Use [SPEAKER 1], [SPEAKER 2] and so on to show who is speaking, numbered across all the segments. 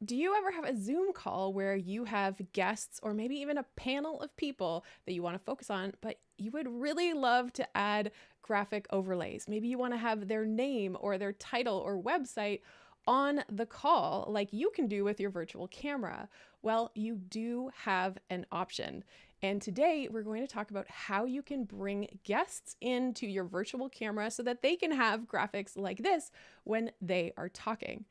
[SPEAKER 1] do you ever have a Zoom call where you have guests or maybe even a panel of people that you want to focus on, but you would really love to add graphic overlays? Maybe you want to have their name or their title or website on the call, like you can do with your virtual camera. Well, you do have an option. And today we're going to talk about how you can bring guests into your virtual camera so that they can have graphics like this when they are talking.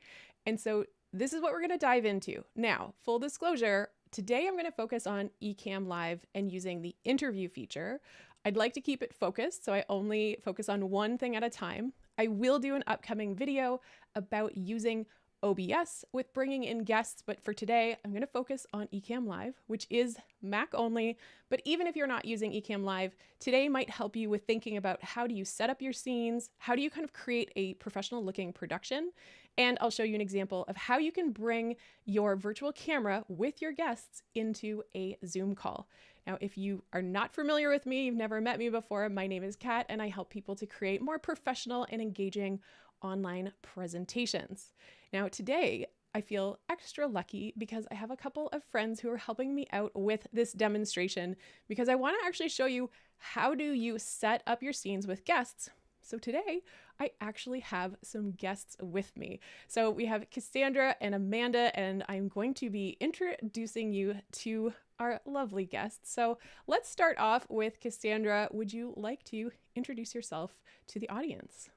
[SPEAKER 1] And so this is what we're going to dive into. Now, full disclosure, today I'm going to focus on Ecamm Live and using the interview feature. I'd like to keep it focused, so I only focus on one thing at a time. I will do an upcoming video about using OBS with bringing in guests, but for today, I'm going to focus on Ecamm Live, which is Mac only. But even if you're not using Ecamm Live, today might help you with thinking about how do you set up your scenes, how do you kind of create a professional looking production, and I'll show you an example of how you can bring your virtual camera with your guests into a Zoom call. Now, if you are not familiar with me, you've never met me before, my name is Kat, and I help people to create more professional and engaging online presentations. Now, today, I feel extra lucky because I have a couple of friends who are helping me out with this demonstration because I want to actually show you how do you set up your scenes with guests. So today, I actually have some guests with me. So we have Cassandra and Amanda, and I'm going to be introducing you to our lovely guests. So let's start off with Cassandra. Would you like to introduce yourself to the audience?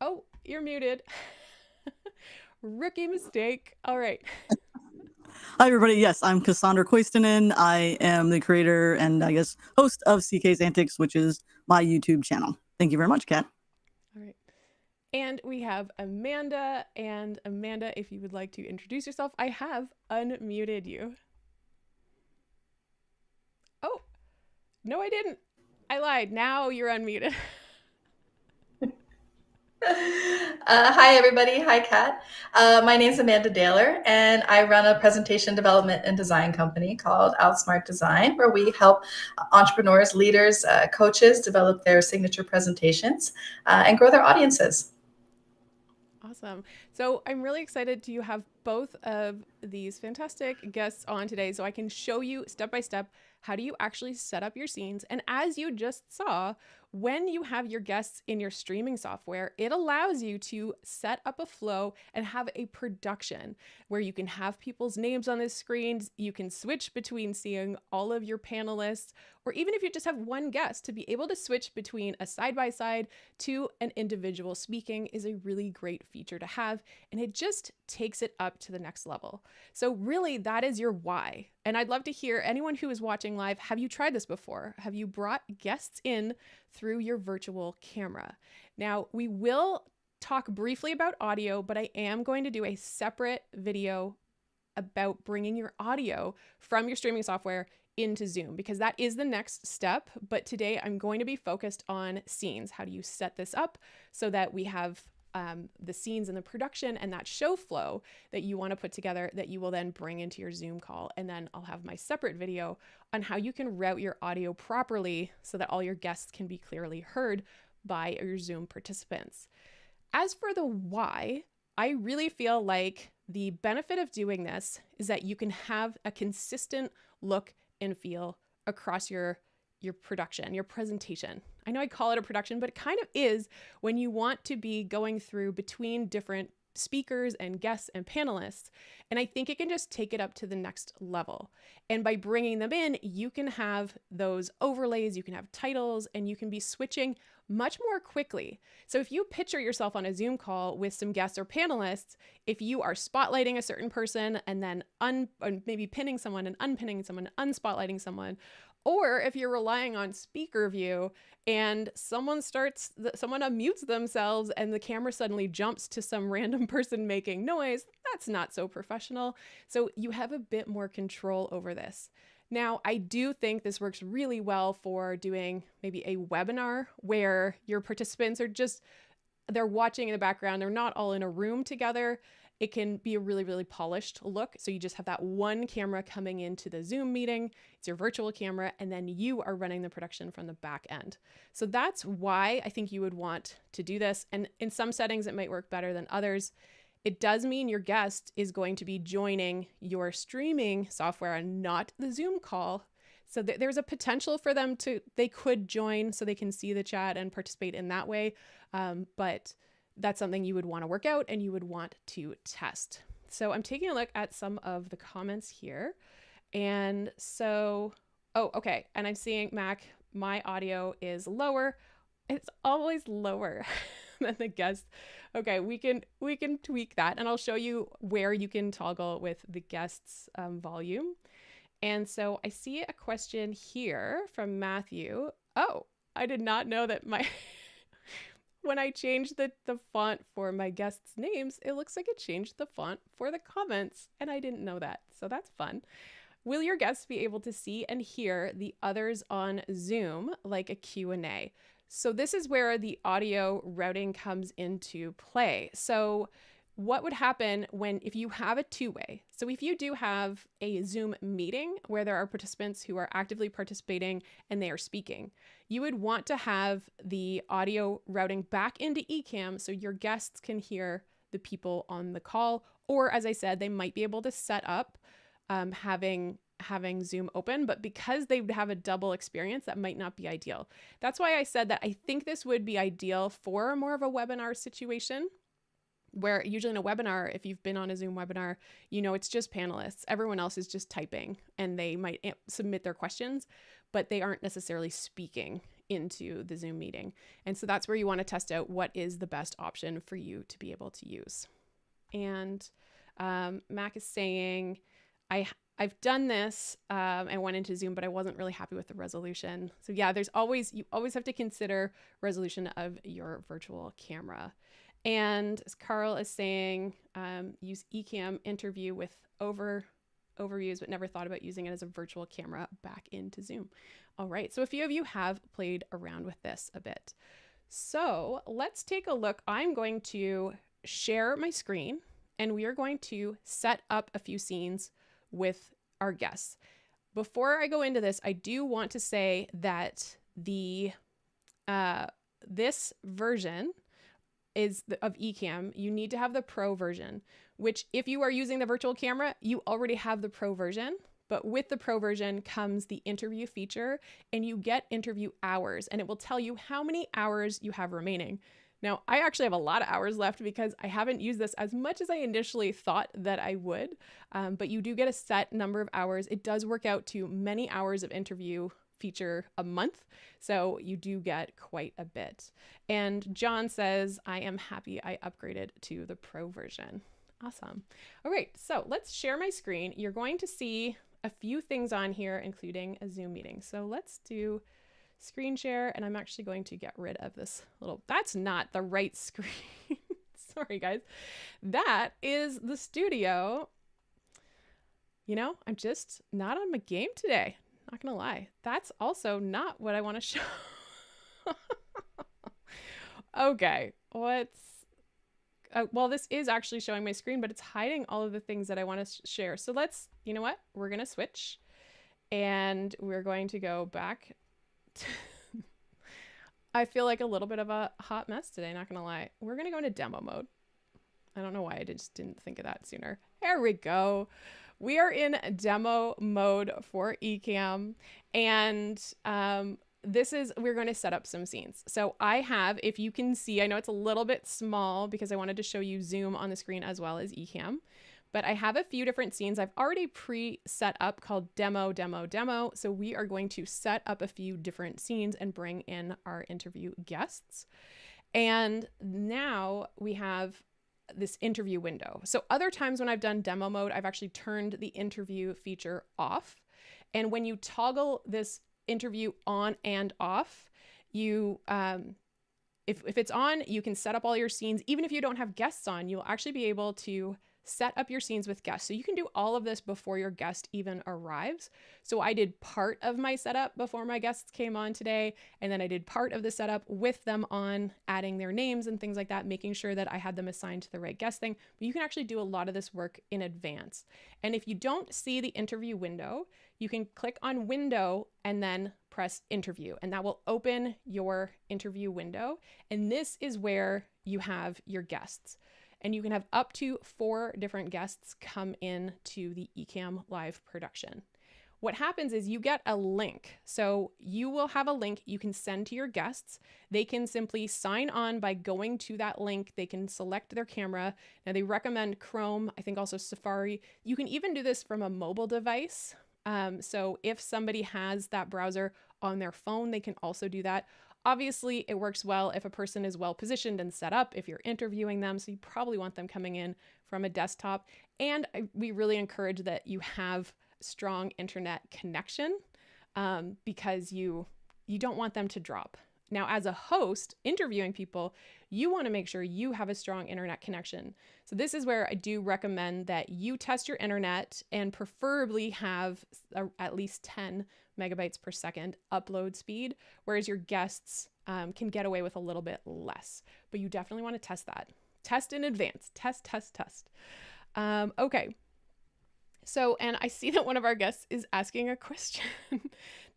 [SPEAKER 1] Oh, you're muted. Rookie mistake. All right.
[SPEAKER 2] Hi, everybody. Yes, I'm Cassandra Koistinen. I am the creator and I guess host of CK's Antics, which is my YouTube channel. Thank you very much, Kat.
[SPEAKER 1] All right. And we have Amanda. And Amanda, if you would like to introduce yourself, I have unmuted you. Oh, no, I didn't. I lied. Now you're unmuted.
[SPEAKER 3] Hi, everybody. Hi, Kat. My name is Amanda Daler, and I run a presentation development and design company called Outsmart Design, where we help entrepreneurs, leaders, coaches develop their signature presentations and grow their audiences.
[SPEAKER 1] Awesome. So I'm really excited to have both of these fantastic guests on today so I can show you step by step how do you actually set up your scenes. And as you just saw, when you have your guests in your streaming software, it allows you to set up a flow and have a production where you can have people's names on the screens. You can switch between seeing all of your panelists, or even if you just have one guest, to be able to switch between a side-by-side to an individual speaking is a really great feature to have. And it just takes it up to the next level. So really, that is your why. And I'd love to hear anyone who is watching live, have you tried this before? Have you brought guests in through your virtual camera? Now, we will talk briefly about audio, but I am going to do a separate video about bringing your audio from your streaming software into Zoom, because that is the next step. But today I'm going to be focused on scenes. How do you set this up so that we have the scenes and the production and that show flow that you want to put together that you will then bring into your Zoom call. And then I'll have my separate video on how you can route your audio properly so that all your guests can be clearly heard by your Zoom participants. As for the why, I really feel like the benefit of doing this is that you can have a consistent look and feel across your production, your presentation. I know I call it a production, but it kind of is when you want to be going through between different speakers and guests and panelists. And I think it can just take it up to the next level. And by bringing them in, you can have those overlays, you can have titles, and you can be switching much more quickly. So if you picture yourself on a Zoom call with some guests or panelists, if you are spotlighting a certain person and then maybe pinning someone and unpinning someone, unspotlighting someone, or if you're relying on speaker view and someone unmutes themselves and the camera suddenly jumps to some random person making noise, that's not so professional. So you have a bit more control over this. Now, I do think this works really well for doing maybe a webinar where your participants are they're watching in the background. They're not all in a room together. It can be a really, really polished look. So you just have that one camera coming into the Zoom meeting. It's your virtual camera, and then you are running the production from the back end. So that's why I think you would want to do this. And in some settings, it might work better than others. It does mean your guest is going to be joining your streaming software and not the Zoom call. So there's a potential for them they could join so they can see the chat and participate in that way. But that's something you would want to work out and you would want to test. So I'm taking a look at some of the comments here. And so, oh, okay. And I'm seeing, Mac, my audio is lower. It's always lower than the guest. Okay, we can tweak that, and I'll show you where you can toggle with the guest's volume. And so I see a question here from Matthew. Oh, I did not know that when I changed the font for my guests' names, it looks like it changed the font for the comments, and I didn't know that. So that's fun. Will your guests be able to see and hear the others on Zoom like a Q&A? So this is where the audio routing comes into play. So what would happen if you have a two-way? So if you do have a Zoom meeting where there are participants who are actively participating and they are speaking, you would want to have the audio routing back into Ecamm so your guests can hear the people on the call. Or as I said, they might be able to set up having Zoom open, but because they would have a double experience, that might not be ideal. That's why I said that I think this would be ideal for more of a webinar situation, where usually in a webinar, if you've been on a Zoom webinar, you know, it's just panelists. Everyone else is just typing and they might submit their questions, but they aren't necessarily speaking into the Zoom meeting. And so that's where you want to test out what is the best option for you to be able to use. And Mac is saying, I've done this and went into Zoom, but I wasn't really happy with the resolution. So yeah, you always have to consider resolution of your virtual camera. And as Carl is saying, use Ecamm interview with overviews, but never thought about using it as a virtual camera back into Zoom. All right, so a few of you have played around with this a bit. So let's take a look. I'm going to share my screen and we are going to set up a few scenes with our guests. Before I go into this, I do want to say that this version of Ecamm, you need to have the Pro version, which if you are using the virtual camera, you already have the Pro version. But with the Pro version comes the interview feature, and you get interview hours, and it will tell you how many hours you have remaining. Now, I actually have a lot of hours left because I haven't used this as much as I initially thought that I would, but you do get a set number of hours. It does work out to many hours of interview feature a month, so you do get quite a bit. And John says, I am happy I upgraded to the Pro version. Awesome. All right, so let's share my screen. You're going to see a few things on here, including a Zoom meeting. So let's do screen share, and I'm actually going to get rid of this that's not the right screen. Sorry guys. That is the studio. You know, I'm just not on my game today. Not gonna lie. That's also not what I want to show. Okay, well, this is actually showing my screen, but it's hiding all of the things that I want to share. So you know what? We're gonna switch and we're going to go back. I feel like a little bit of a hot mess today, not gonna lie. We're gonna go into demo mode. I don't know why I just didn't think of that sooner. There we go. We are in demo mode for Ecamm, and we're going to set up some scenes. So I have, if you can see, I know it's a little bit small because I wanted to show you Zoom on the screen as well as Ecamm, but I have a few different scenes I've already pre-set up called demo. So we are going to set up a few different scenes and bring in our interview guests. And now we have this interview window. So other times when I've done demo mode, I've actually turned the interview feature off. And when you toggle this interview on and off, you if it's on, you can set up all your scenes. Even if you don't have guests on, you'll actually be able to set up your scenes with guests. So you can do all of this before your guest even arrives. So I did part of my setup before my guests came on today, and then I did part of the setup with them on, adding their names and things like that, making sure that I had them assigned to the right guest thing. But you can actually do a lot of this work in advance. And if you don't see the interview window, you can click on window and then press interview, and that will open your interview window. And this is where you have your guests. and you can have up to 4 different guests come in to the Ecamm live production. What happens is you get a link. So you will have a link you can send to your guests. They can simply sign on by going to that link. They can select their camera. Now they recommend Chrome, I think also Safari. You can even do this from a mobile device. So if somebody has that browser on their phone, they can also do that. Obviously, it works well if a person is well positioned and set up, if you're interviewing them. So you probably want them coming in from a desktop. And we really encourage that you have strong internet connection because you don't want them to drop. Now, as a host interviewing people, you want to make sure you have a strong internet connection. So this is where I do recommend that you test your internet and preferably have at least 10 megabytes per second upload speed, whereas your guests can get away with a little bit less. But you definitely want to test that. Test in advance. Test. Okay. So, and I see that one of our guests is asking a question.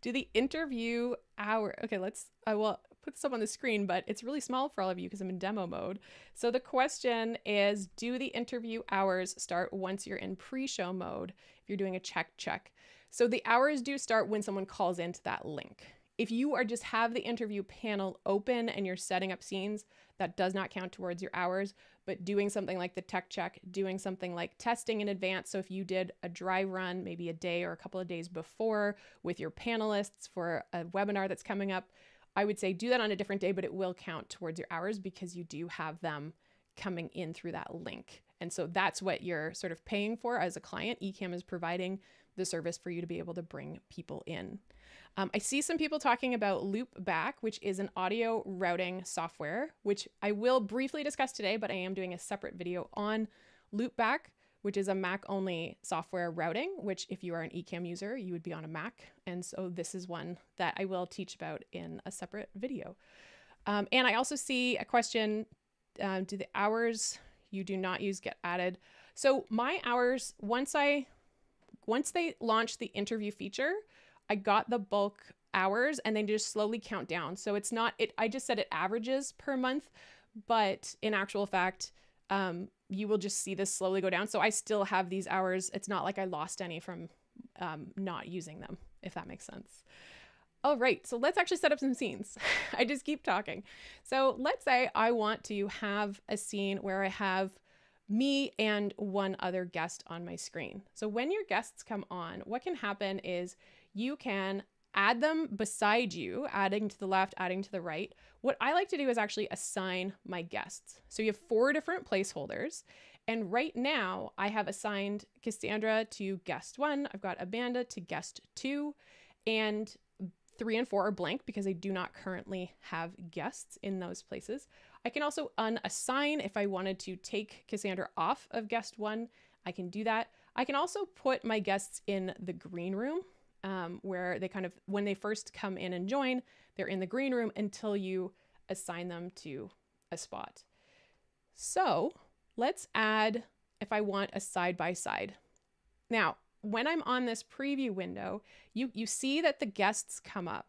[SPEAKER 1] Do the interview hour, okay, I will put this up on the screen, but it's really small for all of you because I'm in demo mode. So the question is, do the interview hours start once you're in pre-show mode if you're doing a check? So the hours do start when someone calls into that link. If you are just have the interview panel open and you're setting up scenes, that does not count towards your hours, but doing something like the tech check, doing something like testing in advance. So if you did a dry run, maybe a day or a couple of days before with your panelists for a webinar that's coming up, I would say do that on a different day, but it will count towards your hours because you do have them coming in through that link. And so that's what you're sort of paying for as a client. Ecamm is providing the service for you to be able to bring people in. I see some people talking about Loopback, which is an audio routing software, which I will briefly discuss today, but I am doing a separate video on Loopback, which is a Mac-only software routing, which if you are an Ecamm user, you would be on a Mac. And so this is one that I will teach about in a separate video. And I also see a question, do the hours you do not use get added? So my hours, once they launched the interview feature, I got the bulk hours and they just slowly count down. So it's not, I just said it averages per month, but in actual fact, you will just see this slowly go down. So I still have these hours. It's not like I lost any from not using them, if that makes sense. All right, so let's actually set up some scenes. I just keep talking. So let's say I want to have a scene where I have me and one other guest on my screen. So when your guests come on, what can happen is you can add them beside you, adding to the left, adding to the right. What I like to do is actually assign my guests. So you have 4 different placeholders. And right now I have assigned Cassandra to guest 1. I've got Amanda to guest 2, and 3 and 4 are blank because I do not currently have guests in those places. I can also unassign if I wanted to take Cassandra off of guest 1. I can do that. I can also put my guests in the green room where they kind of, when they first come in and join, they're in the green room until you assign them to a spot. So let's add, if I want a side by side. Now, when I'm on this preview window, you see that the guests come up,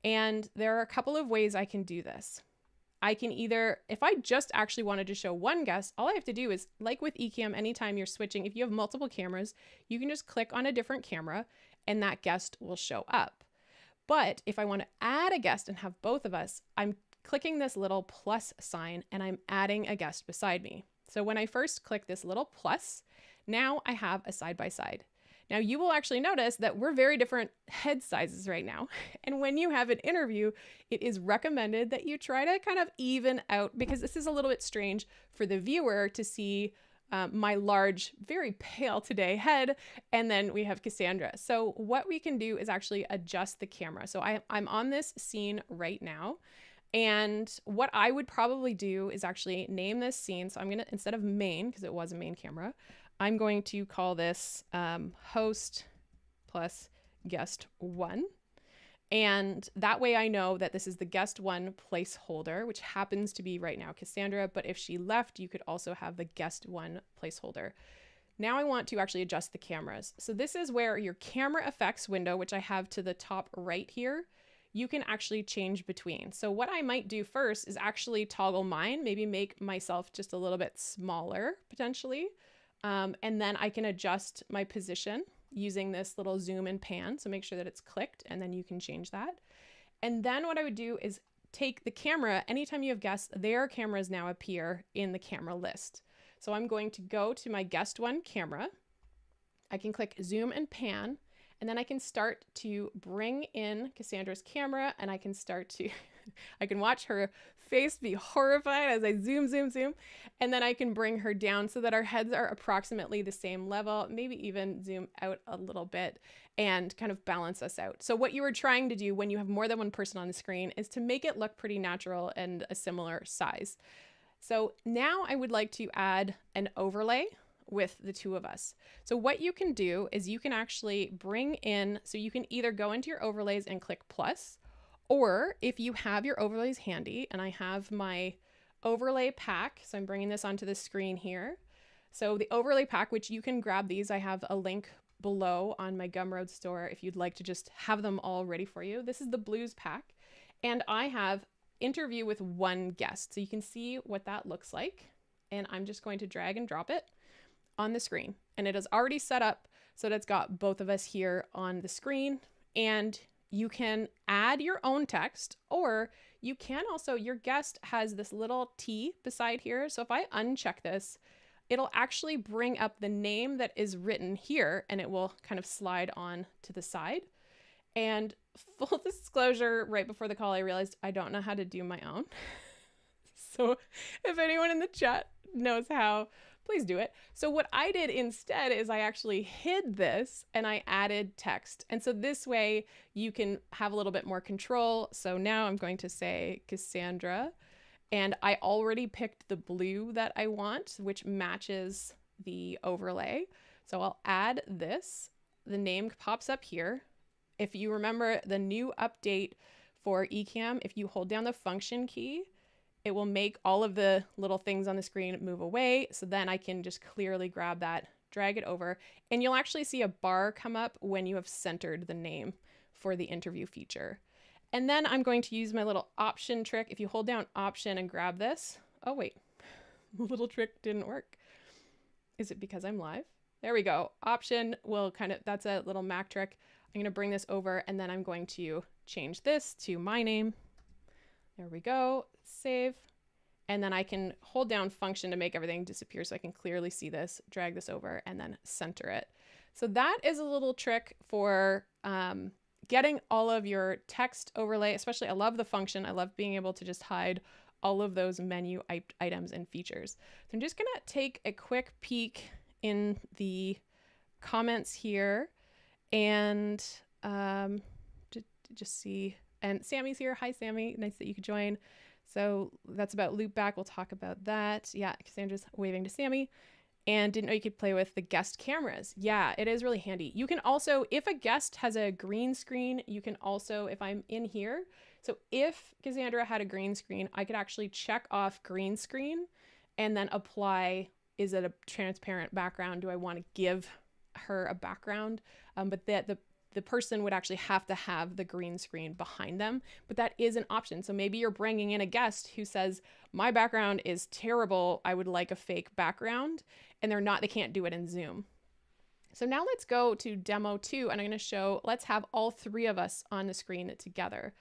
[SPEAKER 1] and there are a couple of ways I can do this. I can either, if I just actually wanted to show one guest, all I have to do is, like with Ecamm, anytime you're switching, if you have multiple cameras, you can just click on a different camera and that guest will show up. But if I want to add a guest and have both of us, I'm clicking this little plus sign and I'm adding a guest beside me. So when I first click this little plus, now I have a side by side. Now you will actually notice that we're very different head sizes right now. And when you have an interview, it is recommended that you try to kind of even out, because this is a little bit strange for the viewer to see my large, very pale today head, and then we have Cassandra. So what we can do is actually adjust the camera. So I'm on this scene right now. And what I would probably do is actually name this scene. So I'm going to, instead of main, because it was a main camera, I'm going to call this host plus guest 1. And that way I know that this is the guest 1 placeholder, which happens to be right now Cassandra. But if she left, you could also have the guest 1 placeholder. Now I want to actually adjust the cameras. So this is where your camera effects window, which I have to the top right here, you can actually change between. So what I might do first is actually toggle mine, maybe make myself just a little bit smaller potentially. And then I can adjust my position using this little zoom and pan. So make sure that it's clicked, and then you can change that. And then what I would do is take the camera. Anytime you have guests, their cameras now appear in the camera list. So I'm going to go to my guest one camera. I can click zoom and pan, and then I can start to bring in Cassandra's camera, and I can start to, I can watch her face be horrified as I zoom, zoom, zoom. And then I can bring her down so that our heads are approximately the same level, maybe even zoom out a little bit and kind of balance us out. So what you were trying to do when you have more than one person on the screen is to make it look pretty natural and a similar size. So now I would like to add an overlay with the two of us. So what you can do is you can actually bring in, so you can either go into your overlays and click plus, or if you have your overlays handy, and I have my overlay pack, so I'm bringing this onto the screen here. So the overlay pack, which you can grab these, I have a link below on my Gumroad store if you'd like to just have them all ready for you. This is the blues pack, and I have interview with one guest. So you can see what that looks like. And I'm just going to drag and drop it on the screen. And it is already set up so that it's got both of us here on the screen. And you can add your own text, or you can also, your guest has this little T beside here. So if I uncheck this, it'll actually bring up the name that is written here, and it will kind of slide on to the side. And full disclosure, right before the call, I realized I don't know how to do my own. So if anyone in the chat knows how, please do it. So what I did instead is I actually hid this and I added text. And so this way you can have a little bit more control. So now I'm going to say Cassandra, and I already picked the blue that I want, which matches the overlay. So I'll add this. The name pops up here. If you remember the new update for Ecamm, if you hold down the function key, it will make all of the little things on the screen move away. So then I can just clearly grab that, drag it over, and you'll actually see a bar come up when you have centered the name for the interview feature. And then I'm going to use my little option trick. If you hold down option and grab this, oh wait, the little trick didn't work. Is it because I'm live? There we go. Option will kind of, that's a little Mac trick. I'm going to bring this over, and then I'm going to change this to my name. There we go. Save. And then I can hold down function to make everything disappear so I can clearly see this, drag this over, and then center it. So that is a little trick for getting all of your text overlay, especially I love the function. I love being able to just hide all of those menu items and features. So I'm just going to take a quick peek in the comments here and just see. And Sammy's here. Hi, Sammy. Nice that you could join. So that's about loopback. We'll talk about that. Yeah, Cassandra's waving to Sammy. And didn't know you could play with the guest cameras. Yeah, it is really handy. You can also, if a guest has a green screen, you can also, if I'm in here, so if Cassandra had a green screen, I could actually check off green screen and then apply, is it a transparent background? Do I want to give her a background? But the person would actually have to have the green screen behind them, but that is an option. So maybe you're bringing in a guest who says, my background is terrible, I would like a fake background, and they can't do it in Zoom. So now let's go to demo 2, and I'm going to show, let's have all three of us on the screen together.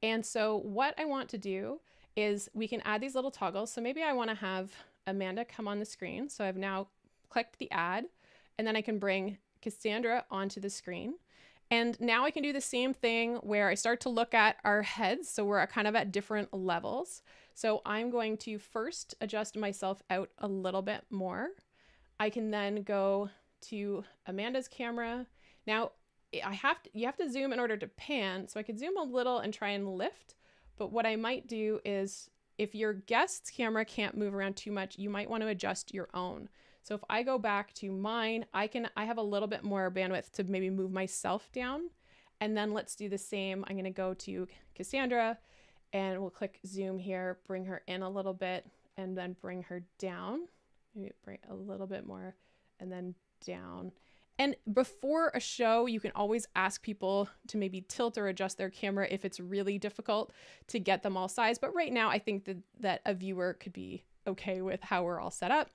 [SPEAKER 1] And so what I want to do is we can add these little toggles. So maybe I want to have Amanda come on the screen. So I've now clicked the add, and then I can bring Cassandra onto the screen. And now I can do the same thing where I start to look at our heads. So we're kind of at different levels. So I'm going to first adjust myself out a little bit more. I can then go to Amanda's camera. Now you have to zoom in order to pan. So I could zoom a little and try and lift. But what I might do is if your guest's camera can't move around too much, you might want to adjust your own. So if I go back to mine, I have a little bit more bandwidth to maybe move myself down. And then let's do the same. I'm going to go to Cassandra and we'll click zoom here, bring her in a little bit, and then bring her down. Maybe bring a little bit more and then down. And before a show, you can always ask people to maybe tilt or adjust their camera if it's really difficult to get them all sized. But right now, I think that a viewer could be okay with how we're all set up.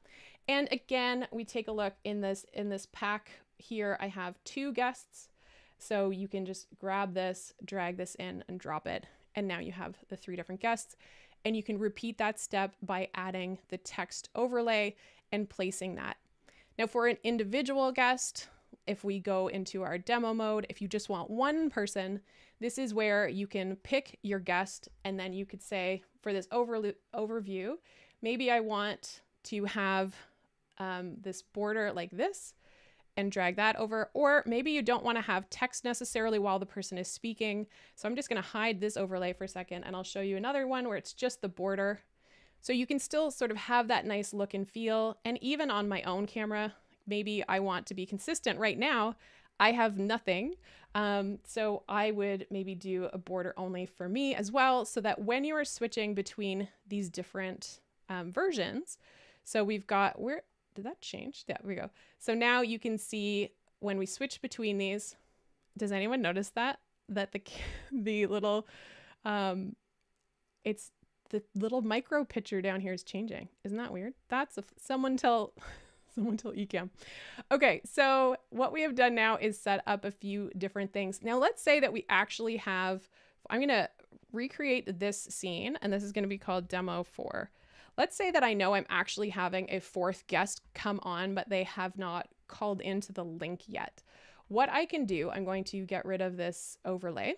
[SPEAKER 1] And again, we take a look in this pack here. I have 2 guests. So you can just grab this, drag this in and drop it. And now you have the 3 different guests. And you can repeat that step by adding the text overlay and placing that. Now for an individual guest, if we go into our demo mode, if you just want one person, this is where you can pick your guest, and then you could say for this overview, maybe I want to have this border like this and drag that over, or maybe you don't want to have text necessarily while the person is speaking. So I'm just going to hide this overlay for a second, and I'll show you another one where it's just the border. So you can still sort of have that nice look and feel. And even on my own camera, maybe I want to be consistent. Right now, I have nothing. So I would maybe do a border only for me as well, so that when you are switching between these different versions, so we've got, where did that change? There we go. So now you can see when we switch between these, does anyone notice that the little, it's the little micro picture down here is changing. Isn't that weird? That's someone tell Ecamm. Okay, so what we have done now is set up a few different things. Now let's say that we actually have, I'm gonna recreate this scene, and this is gonna be called demo 4. Let's say that I know I'm actually having a 4th guest come on, but they have not called into the link yet. What I can do, I'm going to get rid of this overlay.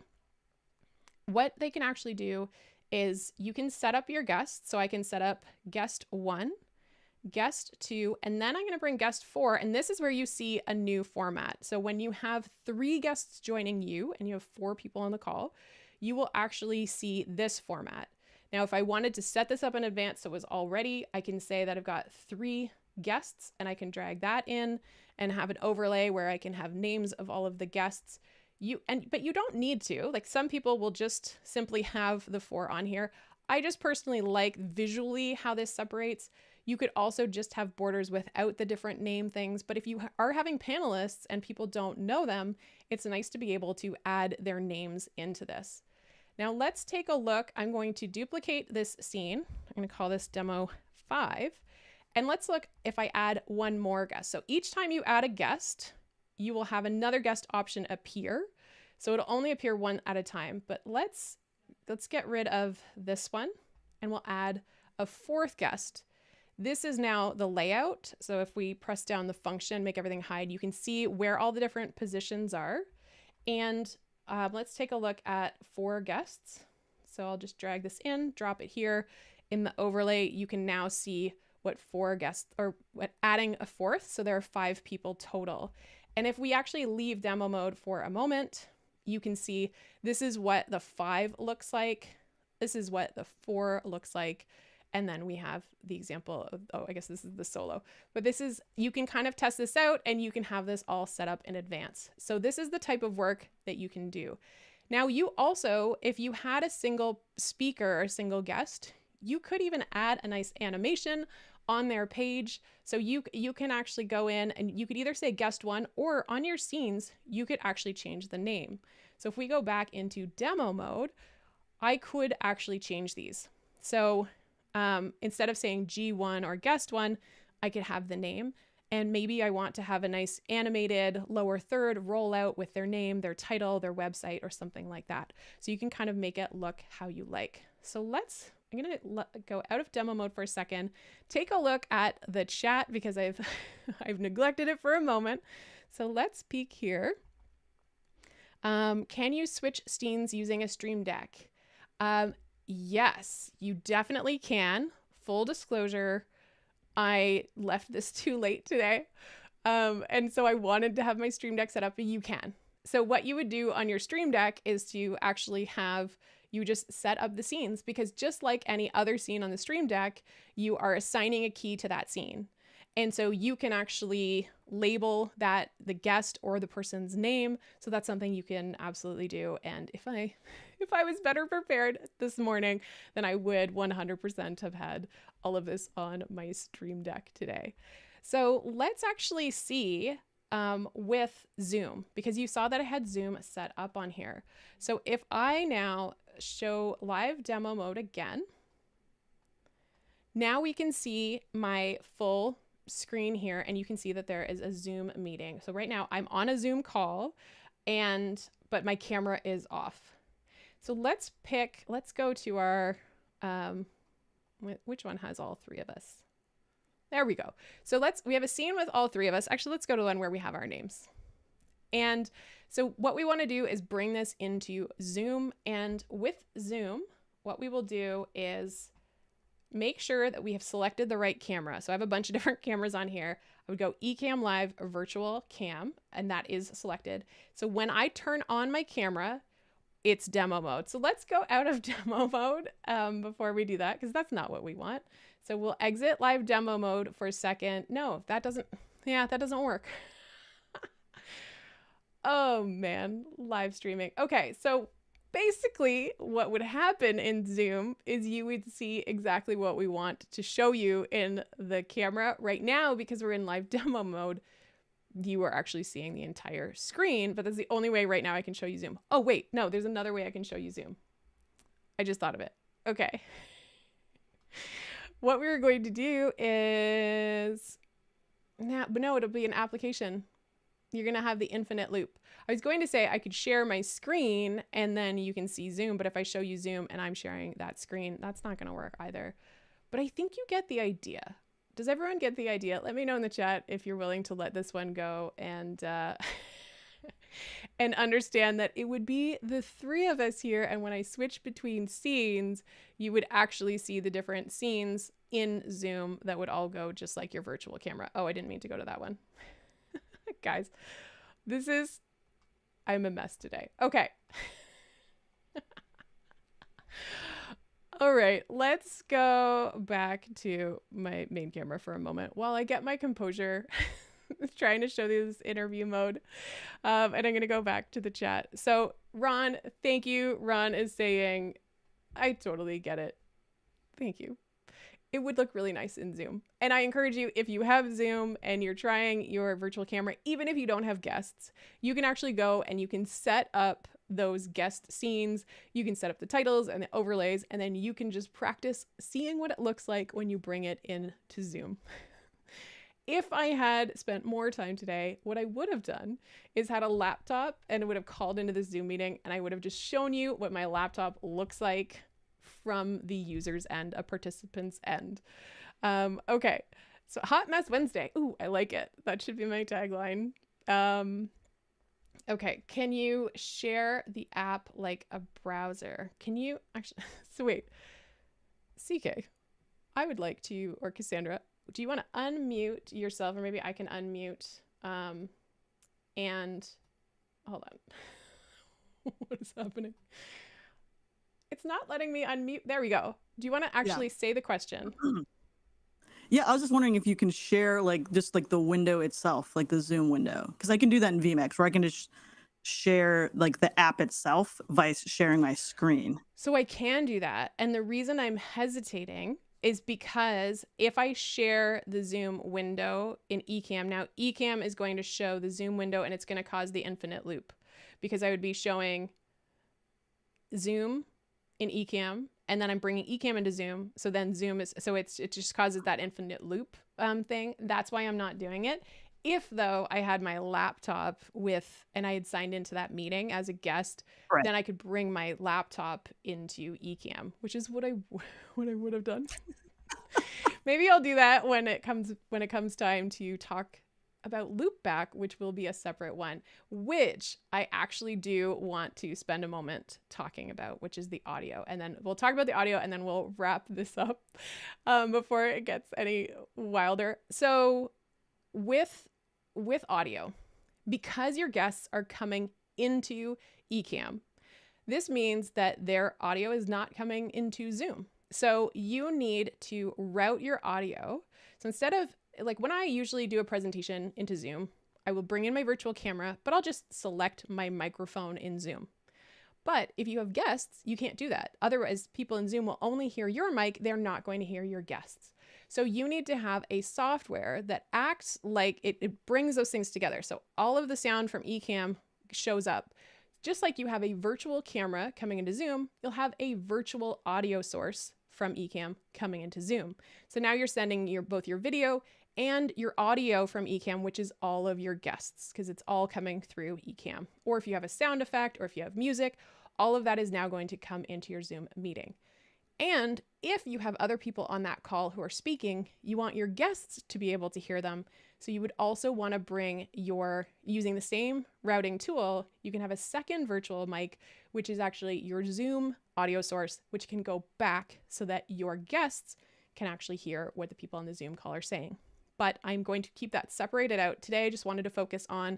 [SPEAKER 1] What they can actually do is you can set up your guests. So I can set up guest 1, guest 2, and then I'm going to bring guest 4. And this is where you see a new format. So when you have 3 guests joining you and you have 4 people on the call, you will actually see this format. Now, if I wanted to set this up in advance so it was all ready, I can say that I've got 3 guests and I can drag that in and have an overlay where I can have names of all of the guests. But you don't need to. Like, some people will just simply have the 4 on here. I just personally like visually how this separates. You could also just have borders without the different name things, but if you are having panelists and people don't know them, it's nice to be able to add their names into this. Now let's take a look. I'm going to duplicate this scene. I'm going to call this demo 5. And let's look if I add one more guest. So each time you add a guest, you will have another guest option appear. So it'll only appear one at a time, but let's get rid of this one and we'll add a 4th guest. This is now the layout. So if we press down the function, make everything hide, you can see where all the different positions are. And let's take a look at 4 guests. So I'll just drag this in, drop it here. In the overlay, you can now see what 4 guests, or what adding a 4th. So there are 5 people total. And if we actually leave demo mode for a moment, you can see this is what the 5 looks like. This is what the 4 looks like. And then we have the example of, oh, I guess this is the solo, but this is, you can kind of test this out and you can have this all set up in advance. So this is the type of work that you can do. Now you also, if you had a single speaker or a single guest, you could even add a nice animation on their page. So you can actually go in and you could either say guest 1, or on your scenes, you could actually change the name. So if we go back into demo mode, I could actually change these. So instead of saying G1 or guest 1, I could have the name, and maybe I want to have a nice animated lower third rollout with their name, their title, their website, or something like that. So you can kind of make it look how you like. So I'm going to go out of demo mode for a second, take a look at the chat because I've neglected it for a moment. So let's peek here. Can you switch scenes using a Stream Deck? Yes, you definitely can. Full disclosure, I left this too late today. And so I wanted to have my Stream Deck set up, but you can. So what you would do on your Stream Deck is to actually have, you just set up the scenes, because just like any other scene on the Stream Deck, you are assigning a key to that scene. And so you can actually label that the guest or the person's name. So that's something you can absolutely do. And if I was better prepared this morning, then I would 100% have had all of this on my Stream Deck today. So let's actually see with Zoom, because you saw that I had Zoom set up on here. So if I now show live demo mode again, now we can see my full screen here, and you can see that there is a Zoom meeting. So right now I'm on a Zoom call, but my camera is off. So let's go to our, which one has all three of us? There we go. So we have a scene with all three of us. Actually, let's go to one where we have our names. And so what we want to do is bring this into Zoom. And with Zoom, what we will do is make sure that we have selected the right camera. So I have a bunch of different cameras on here. I would go Ecamm Live Virtual Cam, and that is selected. So when I turn on my camera, it's demo mode. So let's go out of demo mode before we do that, because that's not what we want. So we'll exit live demo mode for a second. No, that doesn't work. Oh man, live streaming. Okay, so basically what would happen in Zoom is you would see exactly what we want to show you in the camera right now. Because we're in live demo mode, you are actually seeing the entire screen, but that's the only way right now I can show you Zoom. Oh wait, no, there's another way I can show you Zoom. I just thought of it. Okay. What we're going to do is, no, it'll be an application. You're going to have the infinite loop. I was going to say I could share my screen and then you can see Zoom, but if I show you Zoom and I'm sharing that screen, that's not going to work either. But I think you get the idea. Does everyone get the idea? Let me know in the chat if you're willing to let this one go and and understand that it would be the three of us here. And when I switch between scenes, you would actually see the different scenes in Zoom that would all go just like your virtual camera. Oh, I didn't mean to go to that one. Guys, I'm a mess today. Okay. All right, let's go back to my main camera for a moment while I get my composure. Trying to show this interview mode. And I'm going to go back to the chat. So Ron, thank you. Ron is saying, I totally get it. Thank you. It would look really nice in Zoom. And I encourage you, if you have Zoom and you're trying your virtual camera, even if you don't have guests, you can actually go and you can set up those guest scenes. You can set up the titles and the overlays, and then you can just practice seeing what it looks like when you bring it into Zoom. If I had spent more time today, what I would have done is had a laptop and it would have called into the Zoom meeting, and I would have just shown you what my laptop looks like from the user's end, a participant's end. Okay, so Hot Mess Wednesday. Ooh, I like it. That should be my tagline. Okay, can you share the app like a browser? Can you actually, so wait, CK, I would like to, or Cassandra, do you want to unmute yourself, or maybe I can unmute, and hold on. What is happening? It's not letting me unmute. There we go. Do you want to actually say the question?
[SPEAKER 2] Yeah, I was just wondering if you can share just the window itself, like the Zoom window, because I can do that in VMix, where I can just share the app itself by sharing my screen.
[SPEAKER 1] So I can do that. And the reason I'm hesitating is because if I share the Zoom window in Ecamm, now Ecamm is going to show the Zoom window and it's going to cause the infinite loop, because I would be showing Zoom in Ecamm and then I'm bringing Ecamm into Zoom. So then Zoom is, so it just causes that infinite loop thing. That's why I'm not doing it. If though I had my laptop and I had signed into that meeting as a guest,
[SPEAKER 2] Right.
[SPEAKER 1] then I could bring my laptop into Ecamm, which is what I would have done. Maybe I'll do that when it comes time to talk about loopback, which will be a separate one, which I actually do want to spend a moment talking about, which is the audio. And then we'll talk about the audio and then we'll wrap this up before it gets any wilder. So with audio, because your guests are coming into Ecamm, this means that their audio is not coming into Zoom. So you need to route your audio. So instead of, when I usually do a presentation into Zoom, I will bring in my virtual camera, but I'll just select my microphone in Zoom. But if you have guests, you can't do that. Otherwise, people in Zoom will only hear your mic. They're not going to hear your guests. So you need to have a software that acts like it brings those things together. So all of the sound from Ecamm shows up. Just like you have a virtual camera coming into Zoom, you'll have a virtual audio source from Ecamm coming into Zoom. So now you're sending both your video and your audio from Ecamm, which is all of your guests, because it's all coming through Ecamm. Or if you have a sound effect, or if you have music, all of that is now going to come into your Zoom meeting. And if you have other people on that call who are speaking, you want your guests to be able to hear them. So you would also want to bring using the same routing tool, you can have a second virtual mic, which is actually your Zoom audio source, which can go back so that your guests can actually hear what the people on the Zoom call are saying. But I'm going to keep that separated out today. I just wanted to focus on,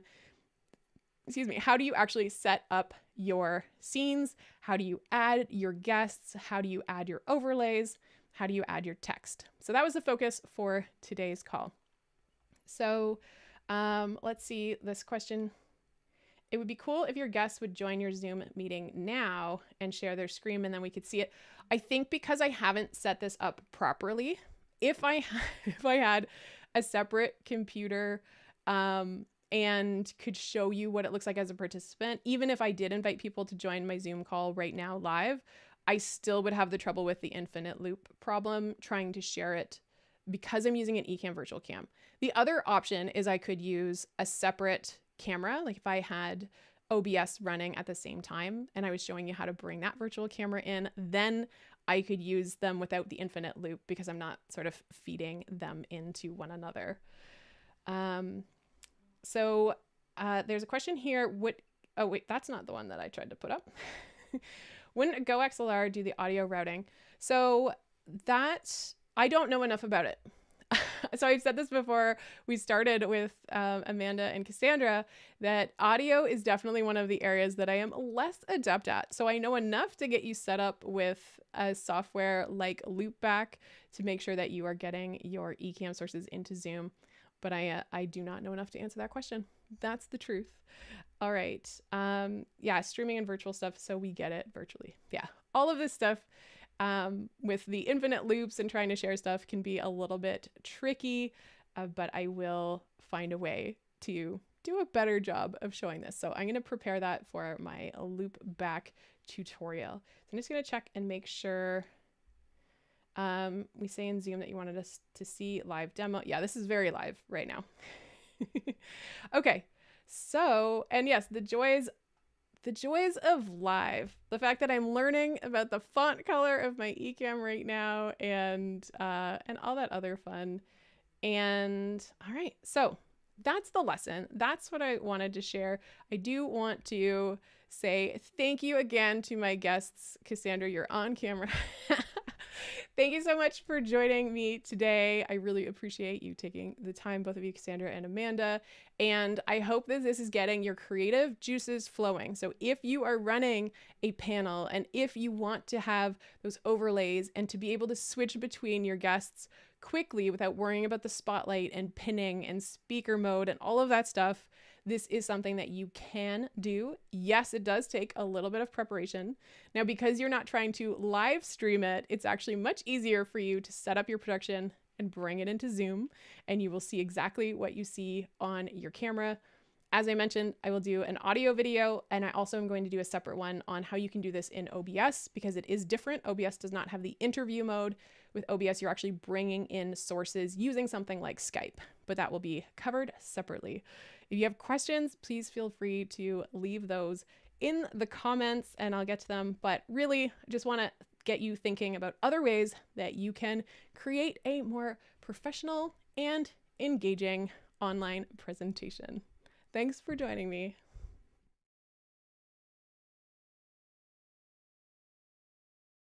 [SPEAKER 1] how do you actually set up your scenes? How do you add your guests? How do you add your overlays? How do you add your text? So that was the focus for today's call. So let's see this question. It would be cool if your guests would join your Zoom meeting now and share their screen, and then we could see it. I think because I haven't set this up properly, if I had a separate computer and could show you what it looks like as a participant, even if I did invite people to join my Zoom call right now live, I still would have the trouble with the infinite loop problem trying to share it because I'm using an Ecamm virtual cam. The other option is I could use a separate camera, like if I had OBS running at the same time and I was showing you how to bring that virtual camera in, then I could use them without the infinite loop because I'm not sort of feeding them into one another. So there's a question here. Oh wait, that's not the one that I tried to put up. Wouldn't GoXLR do the audio routing? So that, I don't know enough about it. So I've said this before we started with Amanda and Cassandra, that audio is definitely one of the areas that I am less adept at. So I know enough to get you set up with a software like Loopback to make sure that you are getting your Ecamm sources into Zoom. But I do not know enough to answer that question. That's the truth. All right. Yeah, streaming and virtual stuff. So we get it virtually. Yeah, all of this stuff with the infinite loops and trying to share stuff can be a little bit tricky, but I will find a way to do a better job of showing this. So I'm going to prepare that for my Loopback tutorial. So I'm just going to check and make sure. We say in Zoom that you wanted us to see live demo. Yeah, this is very live right now. Okay, so, and yes, the joys of live, the fact that I'm learning about the font color of my Ecamm right now and all that other fun. And all right, so that's the lesson. That's what I wanted to share. I do want to say thank you again to my guests. Cassandra, you're on camera. Thank you so much for joining me today. I really appreciate you taking the time, both of you, Cassandra and Amanda. And I hope that this is getting your creative juices flowing. So if you are running a panel and if you want to have those overlays and to be able to switch between your guests quickly without worrying about the spotlight and pinning and speaker mode and all of that stuff, this is something that you can do. Yes, it does take a little bit of preparation. Now, because you're not trying to live stream it, it's actually much easier for you to set up your production and bring it into Zoom, and you will see exactly what you see on your camera. As I mentioned, I will do an audio video, and I also am going to do a separate one on how you can do this in OBS because it is different. OBS does not have the interview mode. With OBS, you're actually bringing in sources using something like Skype, but that will be covered separately. If you have questions, please feel free to leave those in the comments and I'll get to them. But really, I just want to get you thinking about other ways that you can create a more professional and engaging online presentation. Thanks for joining me.